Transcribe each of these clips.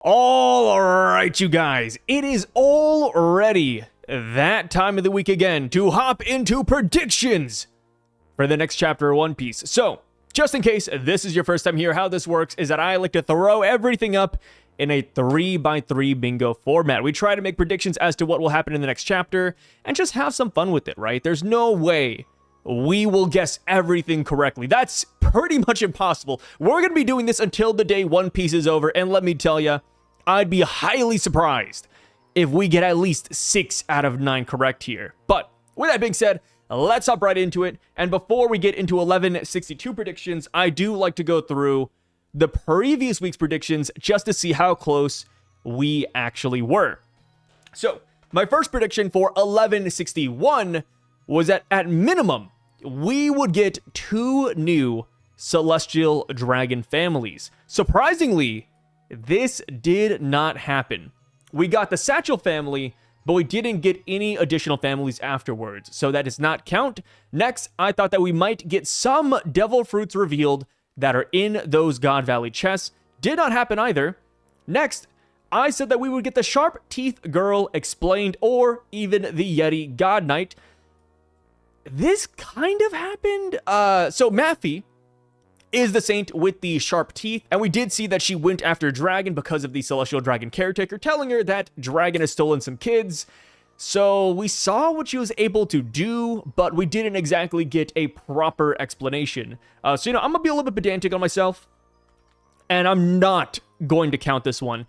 All right, you guys, it is already that time of the week again to hop into predictions for the next chapter of One Piece. So, just in case this is your first time here, how this works is that I like to throw everything up in a 3x3 bingo format. We try to make predictions as to what will happen in the next chapter and just have some fun with it, right? There's no way we will guess everything correctly. That's pretty much impossible. We're going to be doing this until the day One Piece is over, and let me tell you, I'd be highly surprised if we get at least 6 out of 9 correct here. But with that being said, let's hop right into it. And before we get into 1162 predictions, I do like to go through the previous week's predictions just to see how close we actually were. So, my first prediction for 1161 was that at minimum, we would get 2 new celestial dragon families. Surprisingly, this did not happen. We got the Satchel family, but we didn't get any additional families afterwards, so that does not count. Next, I thought that we might get some devil fruits revealed that are in those God Valley chests. Did not happen either. Next, I said that we would get the Sharp Teeth Girl explained, or even the Yeti God Knight. This kind of happened. So Maffy is the saint with the sharp teeth, and we did see that she went after Dragon because of the Celestial Dragon caretaker telling her that Dragon has stolen some kids. So we saw what she was able to do, but we didn't exactly get a proper explanation. So, I'm gonna be a little bit pedantic on myself, and I'm not going to count this one.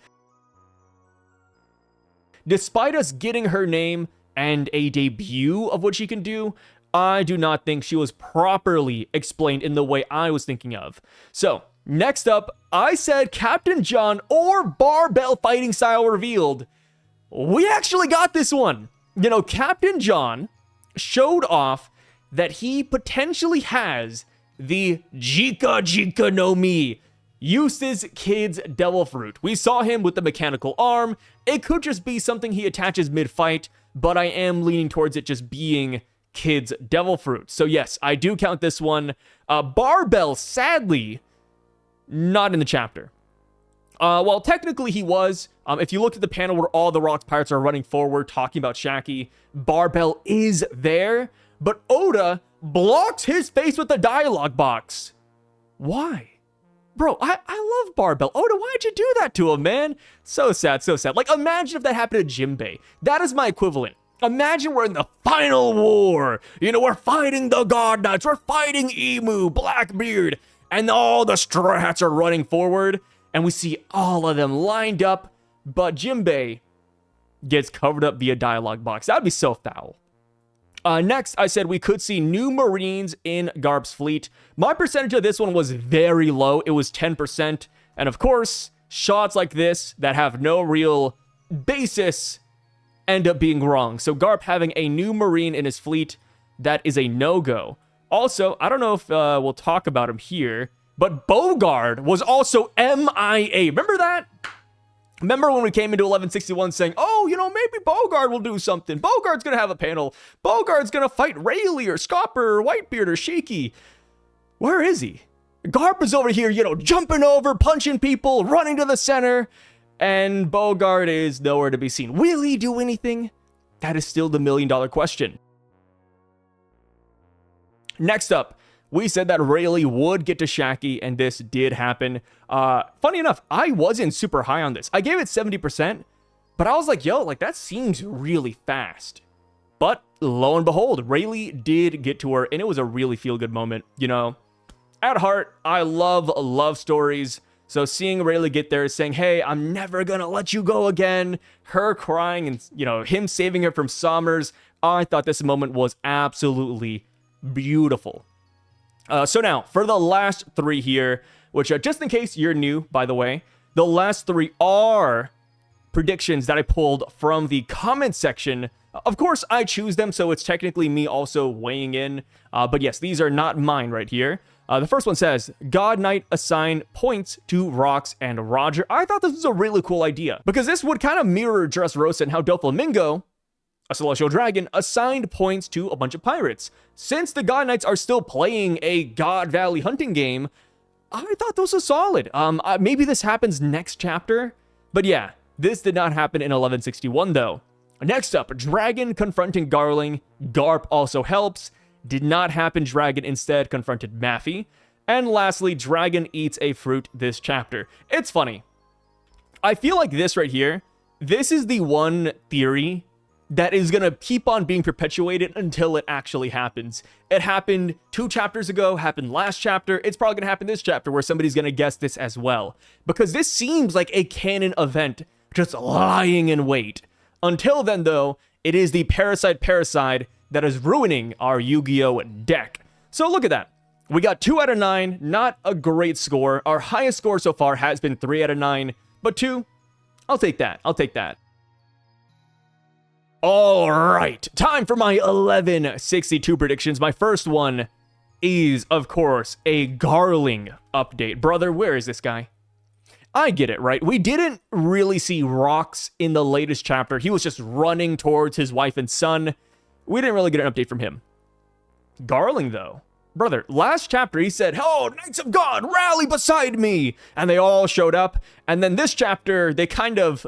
Despite us getting her name and a debut of what she can do, I do not think she was properly explained in the way I was thinking of. So, next up, I said Captain John or barbell fighting style revealed. We actually got this one. Captain John showed off that he potentially has the Jika Jika no Mi, Eustace Kid's Devil Fruit. We saw him with the mechanical arm. It could just be something he attaches mid-fight, but I am leaning towards it just being Kid's Devil Fruit. So yes, I do count this one. Barbell, sadly, not in the chapter. Well, technically he was. If you look at the panel where all the Rocks Pirates are running forward talking about Shaki, Barbell is there, but Oda blocks his face with the dialogue box. Why? Bro, I love Barbell. Oda, why'd you do that to him, man? So sad, so sad. Like, imagine if that happened to Jinbei. That is my equivalent. Imagine we're in the final war. We're fighting the God Knights. We're fighting Emu, Blackbeard, and all the Straw Hats are running forward. And we see all of them lined up, but Jinbei gets covered up via dialogue box. That'd be so foul. Next, I said we could see new Marines in Garp's fleet. My percentage of this one was very low. It was 10%. And of course, shots like this that have no real basis end up being wrong. So Garp having a new Marine in his fleet, that is a no-go. Also, I don't know if we'll talk about him here, but Bogard was also MIA. Remember that? Remember when we came into 1161 saying, oh, maybe Bogard will do something. Bogard's going to have a panel. Bogard's going to fight Rayleigh or Scopper or Whitebeard or Shiki. Where is he? Garp is over here, jumping over, punching people, running to the center. And Bogard is nowhere to be seen. Will he do anything? That is still the million-dollar question. Next up, we said that Rayleigh would get to Shaki, and this did happen. Funny enough, I wasn't super high on this. I gave it 70%, but I was like, that seems really fast. But lo and behold, Rayleigh did get to her, and it was a really feel-good moment. At heart, I love love stories. So seeing Rayleigh get there saying, hey, I'm never gonna let you go again, her crying and, him saving her from Sommers, I thought this moment was absolutely beautiful. So now, for the last 3 here, which just in case you're new, by the way, the last 3 are predictions that I pulled from the comment section. Of course, I choose them, so it's technically me also weighing in. But yes, these are not mine right here. The first one says, God Knight assign points to Rox and Roger. I thought this was a really cool idea, because this would kind of mirror Dressrosa and how Doflamingo, a Celestial Dragon, assigned points to a bunch of pirates. Since the God Knights are still playing a God Valley hunting game, I thought those were solid. Maybe this happens next chapter, But yeah, this did not happen in 1161 though. Next up, Dragon confronting Garling. Garp also helps. Did not happen. Dragon instead confronted Maffy. And lastly, Dragon eats a fruit this chapter. It's funny. I feel like this right here, this is the one theory that is going to keep on being perpetuated until it actually happens. It happened 2 chapters ago, happened last chapter. It's probably going to happen this chapter where somebody's going to guess this as well. Because this seems like a canon event just lying in wait. Until then, though, it is the parasite that is ruining our Yu-Gi-Oh! Deck. So look at that. We got 2 out of 9, not a great score. Our highest score so far has been 3 out of 9, but 2, I'll take that. I'll take that. All right, time for my 1162 predictions. My first one is, of course, a Garling update. Brother, where is this guy? I get it, right? We didn't really see Rox in the latest chapter. He was just running towards his wife and son. We didn't really get an update from him. Garling, though. Brother, last chapter he said, "Oh, Knights of God, rally beside me!" And they all showed up. And then this chapter, they kind of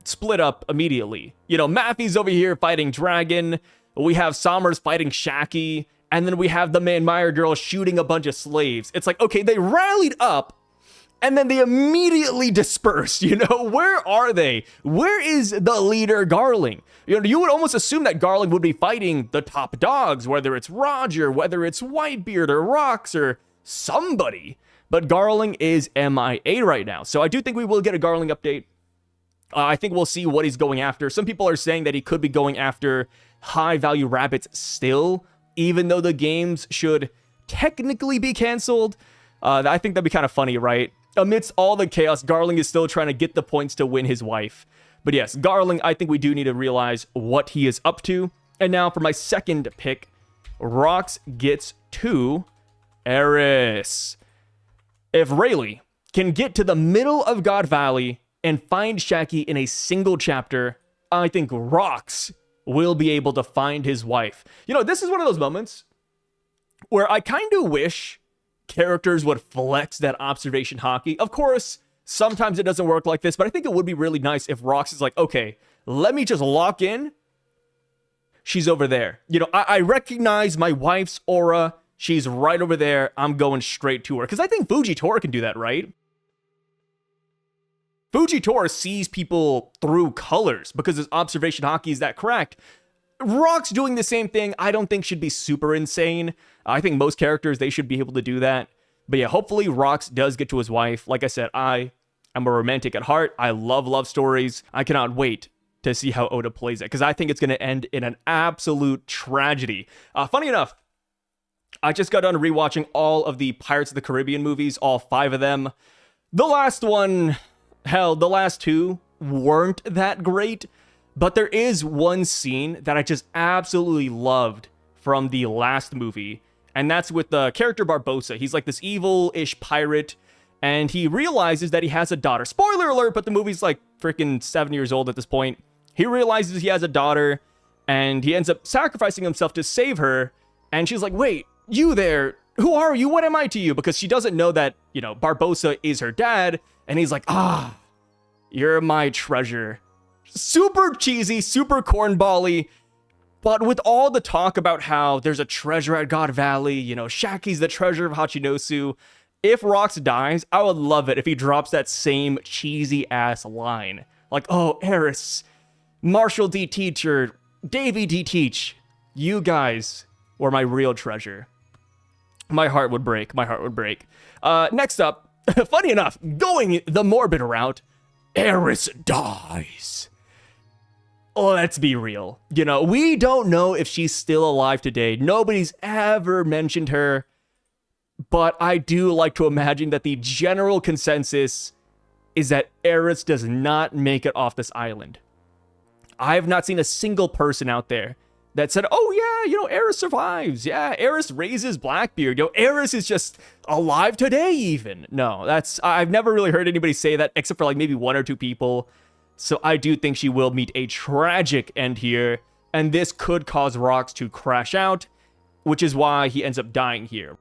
split up immediately. You know, Maffy's over here fighting Dragon. We have Somers fighting Shaki. And then we have the Man Meyer girl shooting a bunch of slaves. It's like, okay, they rallied up. And then they immediately dispersed, you know? Where are they? Where is the leader, Garling? You know, you would almost assume that Garling would be fighting the top dogs, whether it's Roger, whether it's Whitebeard or Rox or somebody. But Garling is MIA right now. So I do think we will get a Garling update. I think we'll see what he's going after. Some people are saying that he could be going after high-value rabbits still, even though the games should technically be canceled. I think that'd be kind of funny, right? Amidst all the chaos, Garling is still trying to get the points to win his wife. But yes, Garling, I think we do need to realize what he is up to. And now for my second pick, Rox gets to Eris. If Rayleigh can get to the middle of God Valley and find Shaki in a single chapter, I think Rox will be able to find his wife. You know, this is one of those moments where I kind of wish characters would flex that observation hockey. Of course, sometimes it doesn't work like this, but I think it would be really nice if Rox is like, okay, let me just lock in. She's over there. You know, I recognize my wife's aura. She's right over there. I'm going straight to her. Because I think Fujitora can do that, right? Fujitora sees people through colors because his observation hockey is that cracked. Rox doing the same thing, I don't think should be super insane. I think most characters, they should be able to do that. But yeah, hopefully Rox does get to his wife. Like I said, I am a romantic at heart. I love love stories. I cannot wait to see how Oda plays it because I think it's going to end in an absolute tragedy. Funny enough, I just got done rewatching all of the Pirates of the Caribbean movies, all 5 of them. The last one, hell, the last 2 weren't that great. But there is one scene that I just absolutely loved from the last movie. And that's with the character Barbossa. He's like this evil-ish pirate. And he realizes that he has a daughter. Spoiler alert, but the movie's like freaking 7 years old at this point. He realizes he has a daughter. And he ends up sacrificing himself to save her. And she's like, wait, you there? Who are you? What am I to you? Because she doesn't know that, you know, Barbossa is her dad. And he's like, you're my treasure. Super cheesy, super cornbally, but with all the talk about how there's a treasure at God Valley, you know, Shaki's the treasure of Hachinosu. If Rox dies, I would love it if he drops that same cheesy ass line. Like, oh, Eris, Marshall D. Teacher, Davey D. Teach, you guys were my real treasure. My heart would break. My heart would break. Next up, funny enough, going the morbid route, Eris dies. Let's be real. You know, we don't know if she's still alive today. Nobody's ever mentioned her. But I do like to imagine that the general consensus is that Eris does not make it off this island. I have not seen a single person out there that said, oh yeah, you know, Eris survives. Yeah, Eris raises Blackbeard. You know, Eris is just alive today even. No, I've never really heard anybody say that except for like maybe 1 or 2 people. So I do think she will meet a tragic end here, and this could cause Rox to crash out, which is why he ends up dying here.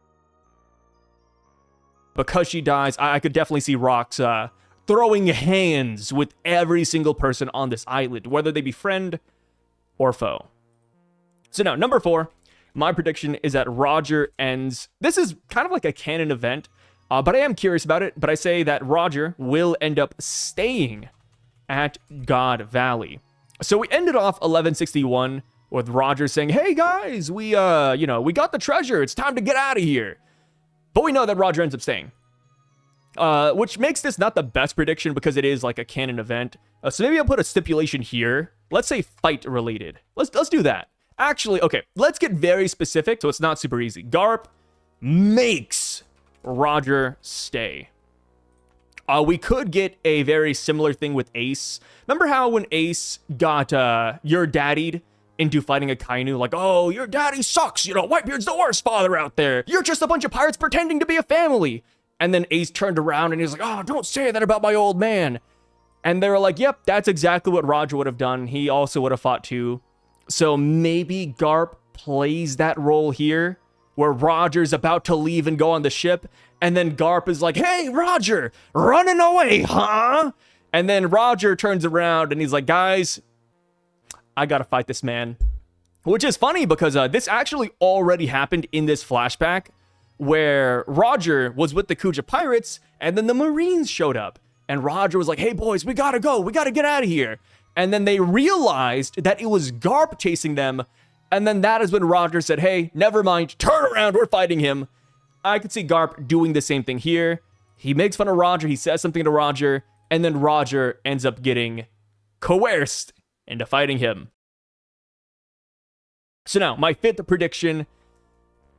Because she dies, I could definitely see Rox throwing hands with every single person on this island, whether they be friend or foe. So now, number 4, my prediction is that Roger ends. This is kind of like a canon event, but I am curious about it. But I say that Roger will end up staying at God Valley. So we ended off 1161 with Roger saying, "Hey guys, we got the treasure. It's time to get out of here." But we know that Roger ends up staying. Which makes this not the best prediction because it is like a canon event. So maybe I'll put a stipulation here. Let's say fight related. Let's do that. Actually, okay, let's get very specific so it's not super easy. Garp makes Roger stay. We could get a very similar thing with Ace. Remember how when Ace got your daddied into fighting a Kainu, like, "Oh, your daddy sucks, Whitebeard's the worst father out there. You're just a bunch of pirates pretending to be a family." And then Ace turned around and he was like, "Oh, don't say that about my old man." And they were like, "Yep, that's exactly what Roger would have done. He also would have fought too." So maybe Garp plays that role here, where Roger's about to leave and go on the ship, and then Garp is like, "Hey, Roger, running away, huh?" And then Roger turns around and he's like, "Guys, I gotta fight this man." Which is funny because this actually already happened in this flashback, where Roger was with the Kuja pirates, and then the Marines showed up. And Roger was like, "Hey, boys, we gotta go. We gotta get out of here." And then they realized that it was Garp chasing them. And then that is when Roger said, "Hey, never mind. Turn around. We're fighting him." I could see Garp doing the same thing here. He makes fun of Roger. He says something to Roger. And then Roger ends up getting coerced into fighting him. So now, my 5th prediction,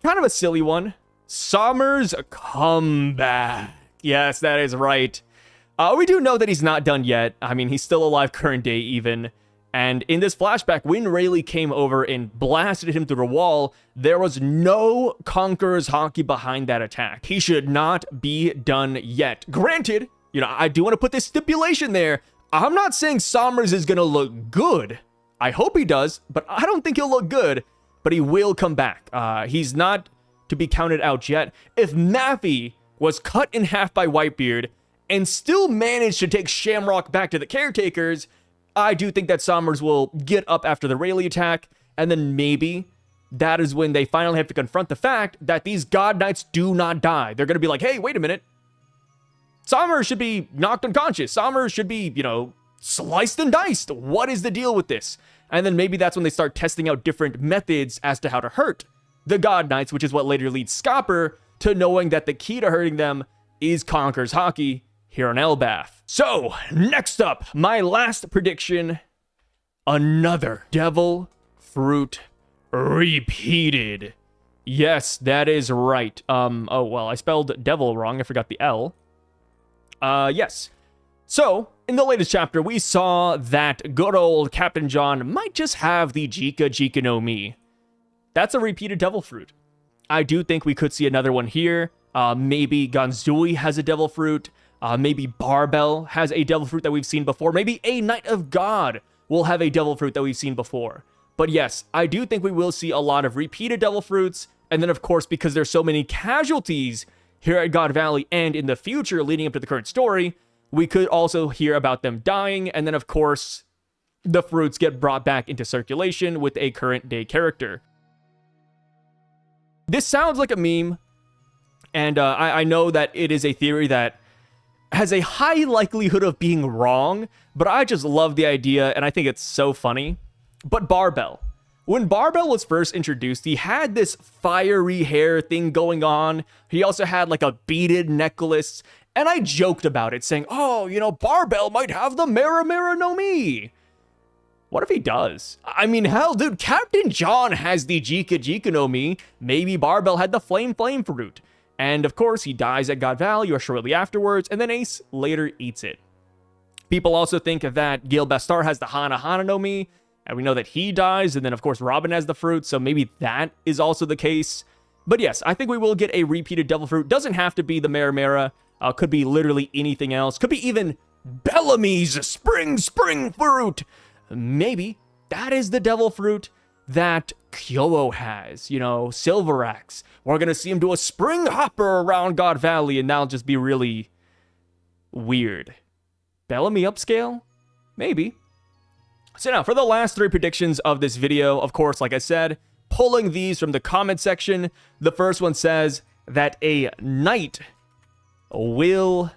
kind of a silly one. Sommer's comeback. Yes, that is right. We do know that he's not done yet. I mean, he's still alive current day even. And in this flashback, when Rayleigh came over and blasted him through the wall, there was no Conqueror's Hockey behind that attack. He should not be done yet. Granted, I do want to put this stipulation there. I'm not saying Sommers is going to look good. I hope he does, but I don't think he'll look good. But he will come back. He's not to be counted out yet. If Maffy was cut in half by Whitebeard and still managed to take Shamrock back to the caretakers, I do think that Sommers will get up after the Rayleigh attack, and then maybe that is when they finally have to confront the fact that these God Knights do not die. They're going to be like, "Hey, wait a minute. Sommers should be knocked unconscious. Sommers should be, sliced and diced. What is the deal with this?" And then maybe that's when they start testing out different methods as to how to hurt the God Knights, which is what later leads Scopper to knowing that the key to hurting them is Conqueror's Hockey here on Elbath. So, next up, my last prediction, another Devil Fruit repeated. Yes, that is right. I spelled devil wrong. I forgot the L. Yes. So, in the latest chapter, we saw that good old Captain John might just have the Jika no Mi. That's a repeated Devil Fruit. I do think we could see another one here. Maybe Ganzui has a Devil Fruit. Maybe Barbell has a Devil Fruit that we've seen before. Maybe a Knight of God will have a Devil Fruit that we've seen before. But yes, I do think we will see a lot of repeated Devil Fruits. And then, of course, because there's so many casualties here at God Valley and in the future leading up to the current story, we could also hear about them dying. And then, of course, the fruits get brought back into circulation with a current day character. This sounds like a meme. And I know that it is a theory that has a high likelihood of being wrong, but I just love the idea, and I think it's so funny. But Barbell. When Barbell was first introduced, he had this fiery hair thing going on. He also had like a beaded necklace, and I joked about it, saying, "Oh, Barbell might have the Mera no Mi." What if he does? I mean, hell, dude, Captain John has the Jika no Mi. Maybe Barbell had the Flame Fruit. And of course, he dies at God Valley or shortly afterwards, and then Ace later eats it. People also think that Gil Bastar has the Hana no Mi, and we know that he dies, and then of course Robin has the fruit, so maybe that is also the case. But yes, I think we will get a repeated Devil Fruit. Doesn't have to be the Mera. Could be literally anything else. Could be even Bellamy's Spring Fruit. Maybe that is the Devil Fruit that Kyowo has, Silverax. We're going to see him do a spring hopper around God Valley, and that'll just be really weird. Bellamy upscale? Maybe. So now, for the last 3 predictions of this video, of course, like I said, pulling these from the comment section, the first one says that a knight will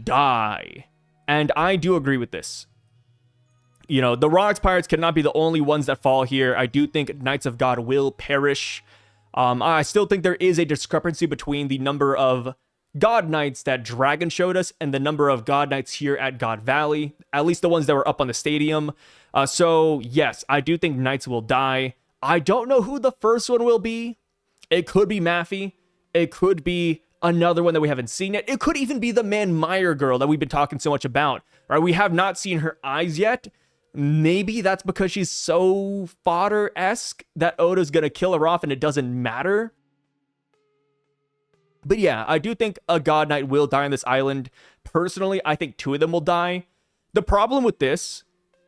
die. And I do agree with this. You know, the Rocks Pirates cannot be the only ones that fall here. I do think Knights of God will perish. I still think there is a discrepancy between the number of God Knights that Dragon showed us and the number of God Knights here at God Valley, at least the ones that were up on the stadium. So yes, I do think Knights will die. I don't know who the first one will be. It could be Maffy. It could be another one that we haven't seen yet. It could even be the Man Meyer girl that we've been talking so much about. Right? We have not seen her eyes yet. Maybe that's because she's so fodder-esque that Oda's gonna kill her off and it doesn't matter. But yeah, I do think a God Knight will die on this island. Personally, I think 2 of them will die. The problem with this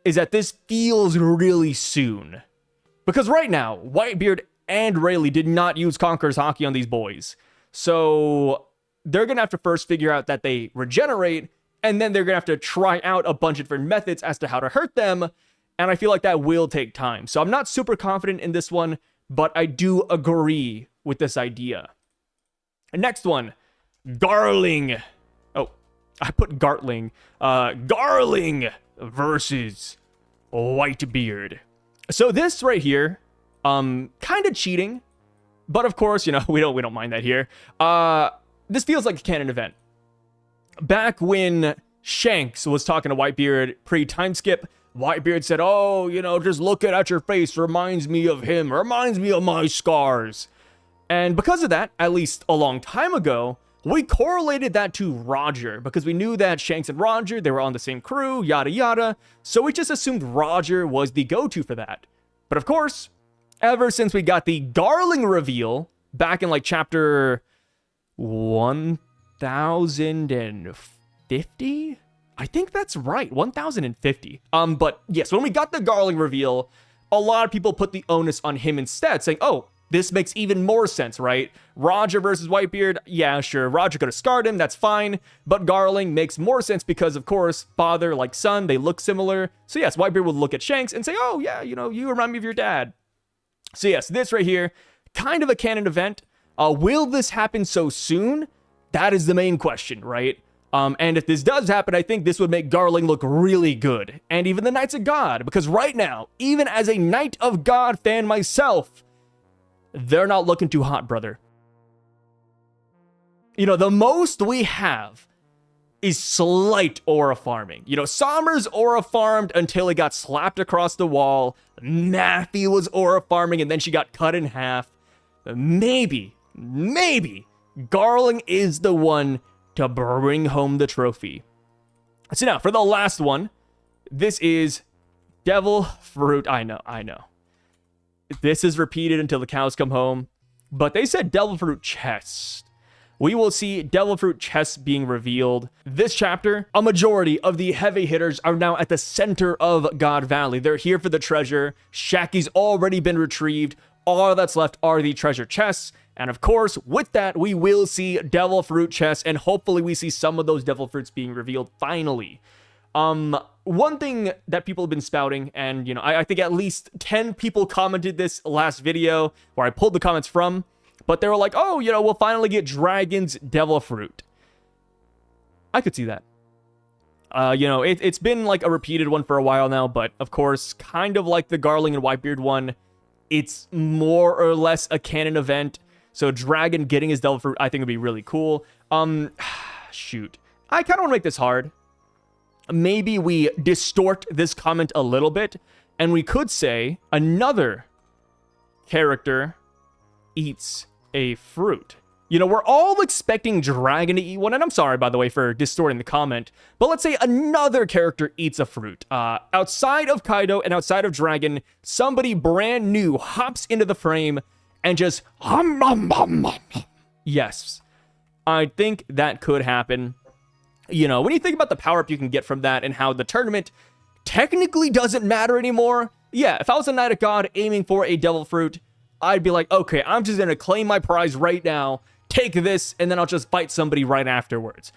is that this feels really soon. Because right now, Whitebeard and Rayleigh did not use Conqueror's Hockey on these boys. So they're going to have to first figure out that they regenerate, and then they're going to have to try out a bunch of different methods as to how to hurt them. And I feel like that will take time. So I'm not super confident in this one, but I do agree with this idea. Next one, Garling. Oh, I put Gartling. Garling versus Whitebeard. So this right here, kind of cheating, but of course, you know, we don't mind that here. This feels like a canon event. Back when Shanks was talking to Whitebeard pre-time skip, Whitebeard said, "Oh, you know, just looking at your face reminds me of him, reminds me of my scars." And because of that, at least a long time ago, we correlated that to Roger, because we knew that Shanks and Roger, they were on the same crew, yada yada, so we just assumed Roger was the go-to for that. But of course, ever since we got the Garling reveal, back in like chapter 1050? I think that's right, 1050. But yes, when we got the Garling reveal, a lot of people put the onus on him instead, saying, oh, this makes even more sense, right? Roger versus Whitebeard, yeah, sure, Roger could have scarred him, that's fine, but Garling makes more sense because, of course, father like son, they look similar. So yes, Whitebeard would look at Shanks and say, oh yeah, you know, you remind me of your dad. So yes, this right here, kind of a canon event. Will this happen so soon? That is the main question, right? And if this does happen, I think this would make Garling look really good. And even the Knights of God, because right now, even as a Knight of God fan myself, they're not looking too hot, brother. You know, the most we have is slight aura farming. You know, Sommer's aura farmed until he got slapped across the wall. Maffy was aura farming and then she got cut in half. Maybe Garling is the one to bring home the trophy. So now, for the last one, this is Devil Fruit. I know. This is repeated until the cows come home, but they said Devil Fruit chest. We will see Devil Fruit chests being revealed. This chapter, a majority of the heavy hitters are now at the center of God Valley. They're here for the treasure. Shacky's already been retrieved. All that's left are the treasure chests. And of course, with that, we will see Devil Fruit chests, and hopefully we see some of those Devil Fruits being revealed finally. One thing that people have been spouting, and, you know, I think at least 10 people commented this last video where I pulled the comments from, but they were like, oh, you know, we'll finally get Dragon's Devil Fruit. I could see that. You know, it's been like a repeated one for a while now, but of course, kind of like the Garling and Whitebeard one, it's more or less a canon event. So Dragon getting his Devil Fruit, I think would be really cool. Shoot. I kind of want to make this hard. Maybe we distort this comment a little bit, and we could say another character eats a fruit. You know, we're all expecting Dragon to eat one, and I'm sorry, by the way, for distorting the comment, but let's say another character eats a fruit. Outside of Kaido and outside of Dragon, somebody brand new hops into the frame and just hum, hum, hum, hum. Yes, I think that could happen. You know, when you think about the power-up you can get from that and how the tournament technically doesn't matter anymore, yeah, if I was a Knight of God aiming for a Devil Fruit, I'd be like, okay, I'm just going to claim my prize right now, take this, and then I'll just fight somebody right afterwards.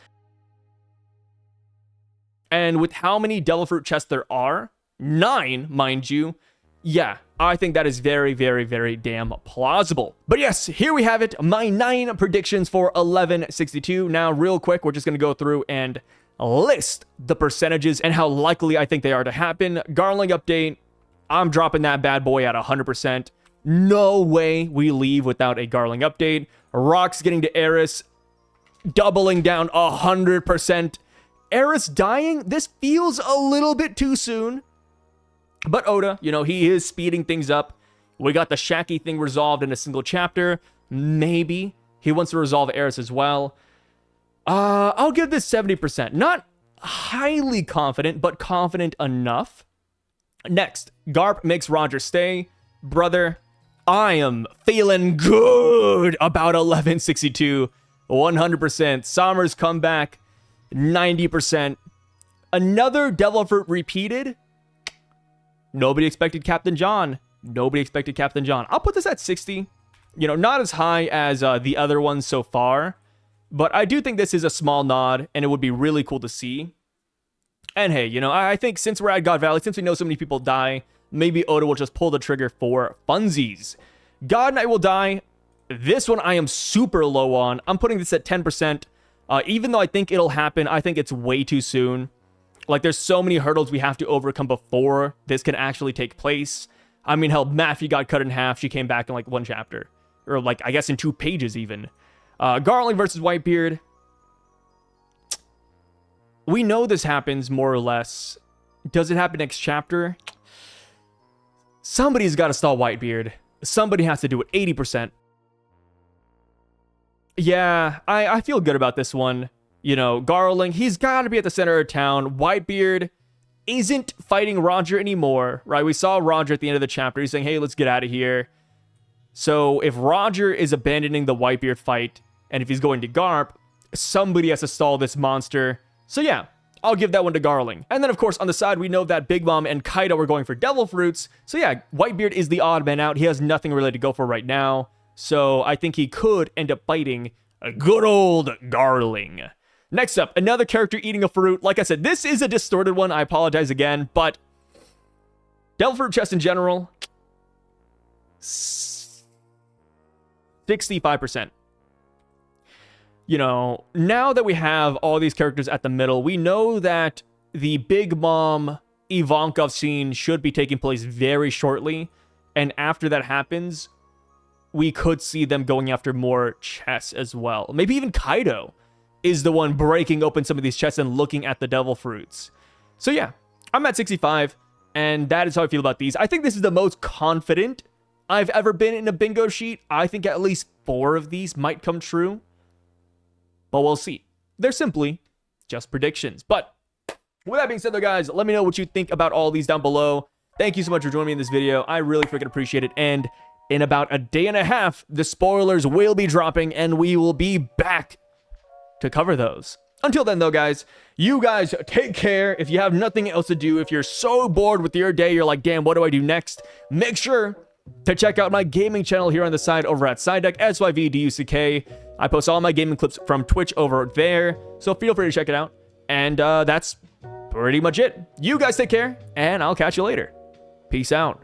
And with how many Devil Fruit chests there are, 9, mind you, yeah, I think that is very, very, very damn plausible. But yes, here we have it, my 9 predictions for 1162. Now, real quick, we're just going to go through and list the percentages and how likely I think they are to happen. Garling update, I'm dropping that bad boy at 100%. No way we leave without a Garling update. Rocks getting to Eris, doubling down 100%. Eris dying, this feels a little bit too soon. But Oda, you know, he is speeding things up. We got the Shaki thing resolved in a single chapter. Maybe he wants to resolve Eris as well. I'll give this 70%. Not highly confident, but confident enough. Next, Garp makes Roger stay. Brother, I am feeling good about 1162. 100%. Sommer's comeback, 90%. Another Devil Fruit repeated. Nobody expected Captain John. Nobody expected Captain John. I'll put this at 60. You know, not as high as the other ones so far. But I do think this is a small nod, and it would be really cool to see. And hey, you know, I think since we're at God Valley, since we know so many people die, maybe Oda will just pull the trigger for funsies. God Knight will die. This one I am super low on. I'm putting this at 10%. Even though I think it'll happen, I think it's way too soon. Like, there's so many hurdles we have to overcome before this can actually take place. I mean, hell, Maffy got cut in half. She came back in, like, 1 chapter. Or, like, I guess in 2 pages, even. Garling versus Whitebeard. We know this happens, more or less. Does it happen next chapter? Somebody's got to stall Whitebeard. Somebody has to do it. 80%. Yeah, I feel good about this one. You know, Garling, he's got to be at the center of town. Whitebeard isn't fighting Roger anymore, right? We saw Roger at the end of the chapter. He's saying, hey, let's get out of here. So if Roger is abandoning the Whitebeard fight, and if he's going to Garp, somebody has to stall this monster. So yeah, I'll give that one to Garling. And then, of course, on the side, we know that Big Mom and Kaido are going for Devil Fruits. So yeah, Whitebeard is the odd man out. He has nothing really to go for right now. So I think he could end up fighting a good old Garling. Next up, another character eating a fruit. Like I said, this is a distorted one. I apologize again, but Devil Fruit chest in general, 65%. You know, now that we have all these characters at the middle, we know that the Big Mom Ivankov scene should be taking place very shortly. And after that happens, we could see them going after more chests as well. Maybe even Kaido is the one breaking open some of these chests and looking at the Devil Fruits. So yeah, I'm at 65, and that is how I feel about these. I think this is the most confident I've ever been in a bingo sheet. I think at least 4 of these might come true, but we'll see. They're simply just predictions. But with that being said though, guys, let me know what you think about all these down below. Thank you so much for joining me in this video. I really freaking appreciate it. And in about a day and a half, the spoilers will be dropping, and we will be back to cover those. Until then though, guys, you guys take care. If you have nothing else to do, if you're so bored with your day, you're like, damn, what do I do next? Make sure to check out my gaming channel here on the side over at Syvduck, Syvduck. I post all my gaming clips from Twitch over there, so feel free to check it out. And that's pretty much it. You guys take care, and I'll catch you later. Peace out.